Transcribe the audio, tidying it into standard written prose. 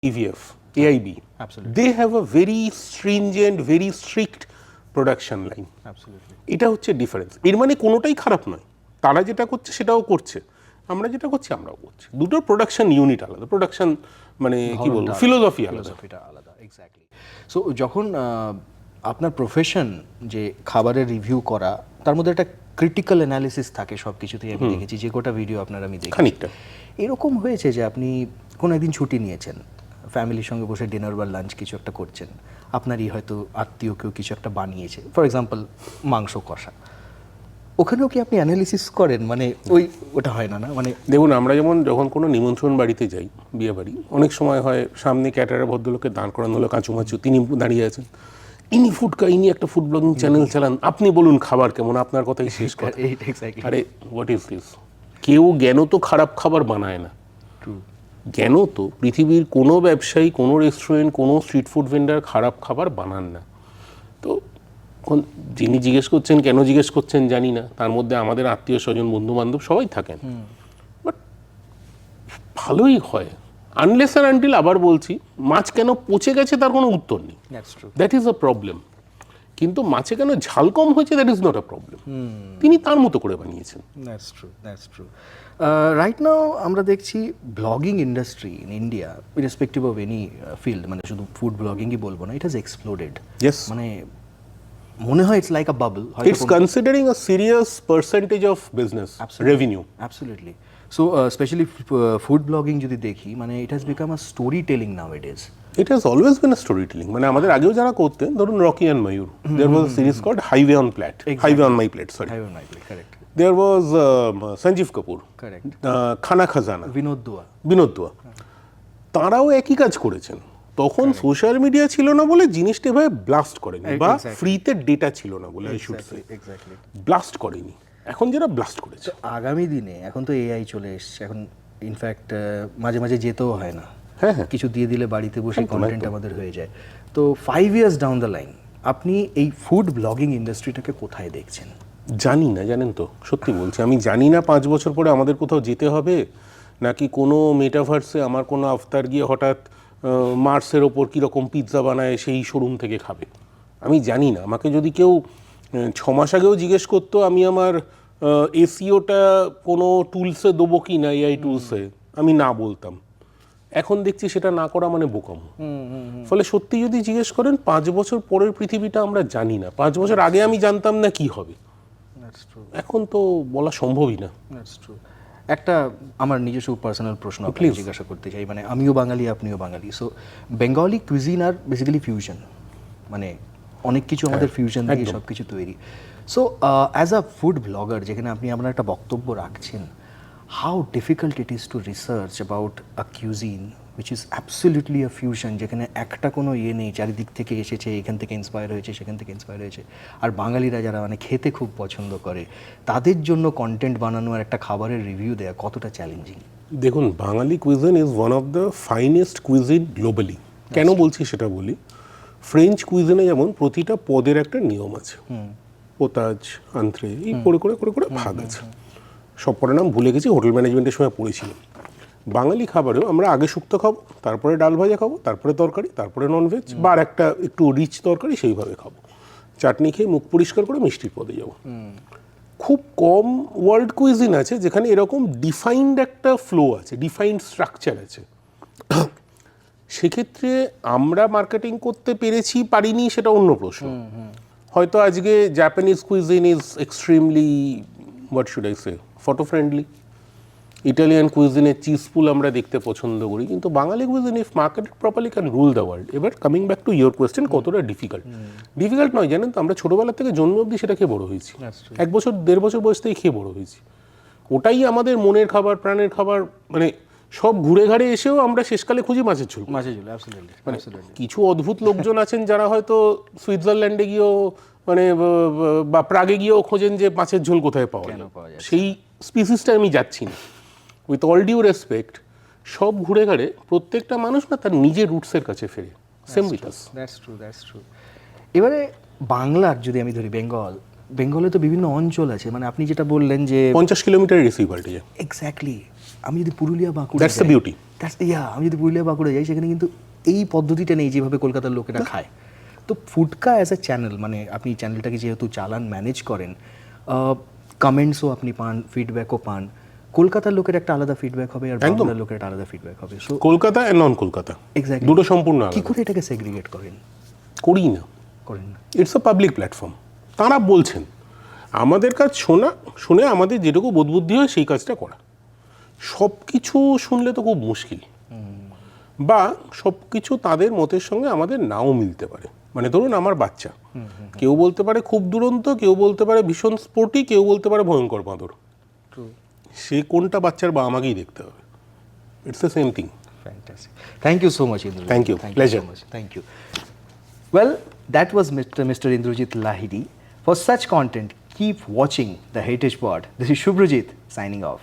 EVF, AIB. Absolutely. They have a very stringent, very strict production line. Absolutely. এটা হচ্ছে difference. এর মানে কোনোটাই খারাপ নয়, তারা যেটা করছে সেটাও করছে, আমরা যেটা করছি আমরাও করছি। দুটো প্রোডাকশন ইউনিট আলাদা, প্রোডাকশন মানে কি বলবো, ফিলোসফি আলাদা। ফিলোসফিটা আলাদা, এক্স্যাক্টলি। সো যখন আপনার প্রফেশন যে খাবারের রিভিউ করা, তার মধ্যে একটা ক্রিটিক্যাল অ্যানালিসিস থাকে সব কিছুতেই, আমি দেখেছি যে গোটা ভিডিও আপনার আমি দেখি খানিকটা এরকম হয়েছে যে আপনি কোনো একদিন ছুটি নিয়েছেন, ফ্যামিলির সঙ্গে বসে ডিনার বা লাঞ্চ কিছু একটা করছেন, আপনারই হয়তো আত্মীয় কেউ কিছু একটা বানিয়েছে, ফর এক্সাম্পল মাংস কষা, ওখানেও কি আপনি অ্যানালিসিস করেন? মানে ওটা হয় না না মানে দেখুন, আমরা যখন কোনো নিমন্ত্রণ বাড়িতে যাই, বিয়ে বাড়ি, অনেক সময় হয় সামনে ক্যাটারার ভদ্রলোককে দাঁড় করানো হলো কাঁচুমাচু, তিনি দাঁড়িয়ে আছেন, ইনি একটা ফুড ব্লগিং চ্যানেল চালান, আপনি বলুন খাবার কেমন, আপনার কথাই শেষ কথা। আরে হোয়াট ইজ দিস? কেউ জ্ঞানত খারাপ খাবার বানায় না। জ্ঞানত পৃথিবীর কোনো ব্যবসায়ী, কোনো রেস্টুরেন্ট, কোনো স্ট্রিট ফুড ভেন্ডার খারাপ খাবার বানান না। তো যিনি জিজ্ঞেস করছেন, কেন জিজ্ঞেস করছেন জানি না, তার মধ্যে আমাদের আত্মীয় স্বজন, বন্ধু বান্ধব সবাই থাকেন, বাট ভালোই হয়। আনলেস আর আনটিল, আবার বলছি, মাছ কেন পচে গেছে তার কোনো উত্তর নেই, দ্যাট ইজ আ প্রবলেম। কিন্তু মাছে কেন ঝাল কম হয়েছে, that is not a problem. তিনি তার মতো করে বানিয়েছেন। That's true. রাইট নাও আমরা দেখছি blogging industry in India, irrespective of any field, মানে শুধু ফুড ব্লগিংই বলবো না, ইট হ্যাজ এক্সপ্লোডেড। মানে মনে হয় it's like a bubble. It's considering a serious percentage of business revenue. Absolutely. So specially food blogging যদি দেখি, মানে it has become a story telling now it is. It has always been a storytelling. মানে আমাদের আগেও যারা করতেন, ধরুন Rocky and Mayur, there was a series called Highway on Plate. Highway on My Plate, sorry. Highway on My Plate, correct. There was Sanjeev Kapoor, correct. খানা খাজানা, বিনোদ দুয়া। তাঁরাও একই কাজ করেছেন। তখন সোশ্যাল মিডিয়া ছিল না বলে জিনিসটা এভাবে ব্লাস্ট করেনি, বা ফ্রিতে ডেটা ছিল না বলে, আই শুড সে, ব্লাস্ট করেনি। এখন যারা ব্লাস্ট করেছে, আগামী দিনে এখন তো এআই চলে এসছে, এখন ইনফ্যাক্ট মাঝে মাঝে যেতেও হয় না, কিছু দিয়ে দিলে বাড়িতে বসে কন্টেন্ট আমাদের হয়ে যায়। তো 5 years ডাউন দ্য লাইন আপনি এই ফুড ব্লগিং ইন্ডাস্ট্রিটাকে কোথায় দেখছেন? জানি না, জানেন তো, সত্যি বলছি, আমি জানি না 5 বছর পরে আমাদের কোথাও যেতে হবে, নাকি কোনো মেটাভার্সে আমার কোনো আফতার গিয়ে হঠাৎ মার্সের ওপর কীরকম পিৎজা বানায় সেই শোরুম থেকে খাবে, আমি জানি না। আমাকে যদি কেউ 6 মাস আগেও জিজ্ঞেস করতো আমি আমার এসিওটা কোনো টুলসে দেবো কি না, এআই টুলসে, আমি না বলতাম। এখন দেখছি সেটা না করা মানে বোকামো। ফলে সত্যি যদি জিজ্ঞেস করেন 5 বছর পরের পৃথিবীটা আমরা জানি না। 5 বছর আগে আমি জানতাম না কি হবে, এখন তো বলা সম্ভবই না। একটা আমার নিজস্ব পার্সোনাল প্রশ্ন আপনাকে জিজ্ঞাসা করতে চাই, মানে আমিও বাঙালি, আপনিও বাঙালি, সো বেঙ্গলি কুইজিন আর বেসিক্যালি ফিউশন, মানে অনেক কিছু আমাদের ফিউশন দিয়ে সব কিছু তৈরি। So as a food blogger, যেখানে আপনি আপনার একটা বক্তব্য রাখছেন, how difficult it is to research about a cuisine which is absolutely a fusion, যেখানে একটা কোনো ইয়ে নেই, চারিদিক থেকে এসেছে, এখান থেকে ইন্সপায়ার হয়েছে, সেখান থেকে ইন্সপায়ার হয়েছে, আর বাঙালিরা যারা মানে খেতে খুব পছন্দ করে, তাদের জন্য কন্টেন্ট বানানো আর একটা খাবারের রিভিউ দেওয়া কতটা চ্যালেঞ্জিং? দেখুন, Bengali cuisine is one of the finest cuisine globally. কেন বলছি সেটা বলি। ফ্রেঞ্চ কুইজিনে যেমন প্রতিটা পদের একটা নিয়ম আছে, পোতাজ, আন্ত্রে, এই করে করে করে করে ভাগ আছে, সব পরে নাম ভুলে গেছি, হোটেল ম্যানেজমেন্টের সময় পড়েছিলাম। বাঙালি খাবারেও আমরা আগে শুক্তো খাবো, তারপরে ডাল ভাজা খাবো, তারপরে তরকারি, তারপরে ননভেজ, বা আর একটা একটু রিচ তরকারি, সেইভাবে খাবো। চাটনি খেয়ে মুখ পরিষ্কার করে মিষ্টির পদে যাবো। খুব কম ওয়ার্ল্ড কুইজিন আছে যেখানে এরকম ডিফাইন্ড একটা ফ্লো আছে, ডিফাইন্ড স্ট্রাকচার আছে। সেক্ষেত্রে আমরা মার্কেটিং করতে পেরেছি পারিনি সেটা অন্য প্রশ্ন। হয়তো আজকে Japanese cuisine is extremely, what should I say, photo friendly. Italian কুইজিনের চিজ পুল আমরা দেখতে পছন্দ করি, কিন্তু Bengali cuisine if marketed properly can rule the world. এবার coming back to your question, কতটা ডিফিকাল্ট? ডিফিকাল্ট নয়, জানেন তো, আমরা ছোটোবেলা থেকে জন্ম অবধি সেটা খেয়ে বড়ো হয়েছি, 1 বছর 1.5 বছর বয়স থেকে খেয়ে বড়ো হয়েছি। ওটাই আমাদের মনের খাবার, প্রাণের খাবার। মানে সব ঘুরে ঘাড়ে এসেও আমরা শেষকালে খুঁজি মাছের ঝোল। মানে কিছু অদ্ভুত লোকজন আছেন যারা হয়তো সুইজারল্যান্ডে গিয়েও, মানে বা প্রাগে গিয়েও খোঁজেন যে মাছের ঝোল কোথায় পাওয়া যায়। সেই স্পিসিসটা আমি যাচ্ছি না। উইথ অল ডিউ রেসপেক্ট, সব ঘুরে ঘাড়ে প্রত্যেকটা মানুষ না তার নিজের রুটসের কাছে ফেরে। Same with us. That's true. এবারে বাংলার যদি আমি ধরি, বেঙ্গলে তো বিভিন্ন অঞ্চল আছে, মানে আপনি যেটা বললেন যে 50 কিলোমিটার রেসিপি পাল্টে যায়। এক্স্যাক্টলি। আমি যদি Purulia Bankura that's the beauty. আমি যদি পুরুলিয়া বাঁকুড়া যাই, সেখানে কিন্তু এই পদ্ধতিটা নেই যেভাবে কলকাতার লোকেরা খায়। তো ফুডকা অ্যাজ এ চ্যানেল, মানে আপনি চ্যানেলটাকে যেহেতু চালান, ম্যানেজ করেন, কমেন্টসও আপনি পান, ফিডব্যাকও পান। কলকাতার লোকের একটা আলাদা ফিডব্যাক হবে আর বাংলার লোকের একটা আলাদা ফিডব্যাক হবে। So Kolkata and non Kolkata exactly দুটো সম্পূর্ণ কি আলাদা। করে এটাকে সেগ্রিগেট করেন? করি না, করেন না? It's a public platform. তাঁরা বলছেন, আমাদের কাজ শুনে আমাদের যেটুকু বোধবুদ্ধি হয় সেই কাজটা করা। সব কিছু শুনলে তো খুব মুশকিল, বা সব কিছু তাদের মতের সঙ্গে আমাদের নাও মিলতে পারে। মানে ধরুন আমার বাচ্চা, কেউ বলতে পারে খুব দুরন্ত, কেউ বলতে পারে ভীষণ স্পোর্টি, কেউ বলতে পারে ভয়ঙ্কর বাঁদর। সে কোনটা বাচ্চার বা আমাকেই দেখতে হবে। It's the same thing. Fantastic. Thank you so much, Indrajit. Thank you. Pleasure. So much. Thank you. Well, that was Mr. Indrajit Lahiri. For such content, keep watching the Heritage Pod. This is Shubhrajit signing off.